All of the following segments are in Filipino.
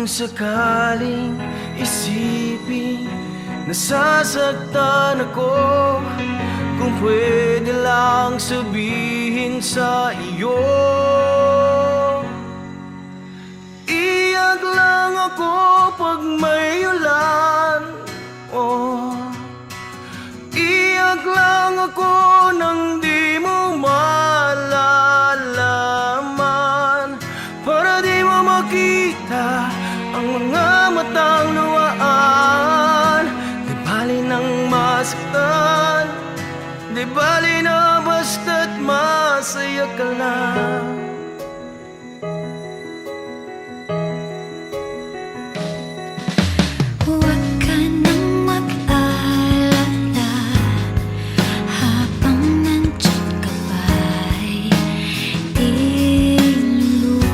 sakaling isipin nasasaktan ako, kung pwede lang sabihin sa iyo, iyak lang ako pag may ulan. Oh, iyak lang ako nang di mo malalaman, para di mo makita ang mga matang luwaan. Di bali nang masaktan, di bali na basta't masaya ka lang. Huwag ka nang mag-alala, habang nandiyan ka pa'y iluluha.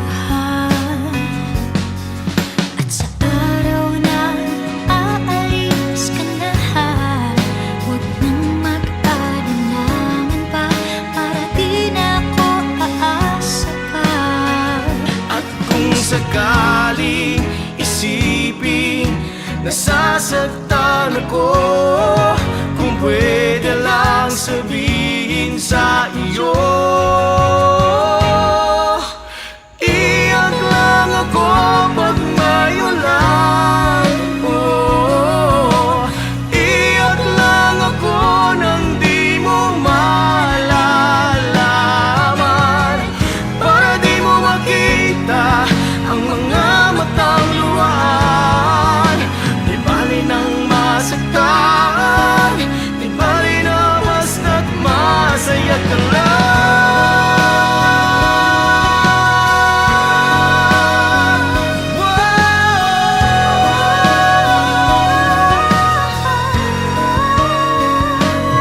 At sa araw na aalis ka na, huwag nang mag-alinlangan pa, para di na ako aasa pa. At kung sakaling isipin nasasaktan ako, kung pwede lang sabihin sa iyo, iyak lang ako pag may ulan. Oh, iyak lang ako nang di mo malalaman, para di mo makita ang mga matang luwaan. Di bali nang masaktan, di bali na basta't masaya ka lang.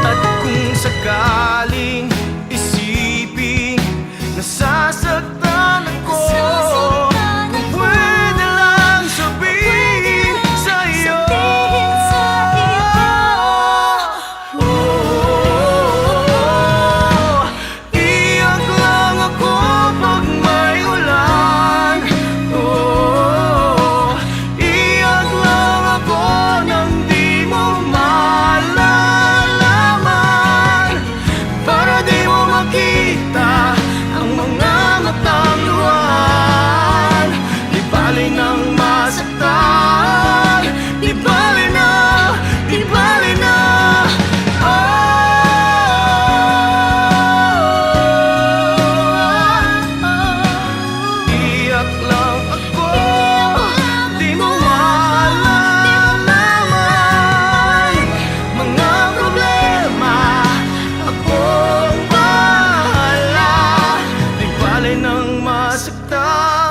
At kung sakaling isipin nasasaktan ako, kung pwede lang sabihin sa iyo, oh, iyak lang ako pag may ulan. Oh, iyak lang ako nang di mo malalaman, para di mo makita ang mga matang luwaan. Di bali nang masaktan, di bali na, di bali na. Iyak lang ako, di mo malalaman mga problema, akong bahala. Di bali nang masaktan,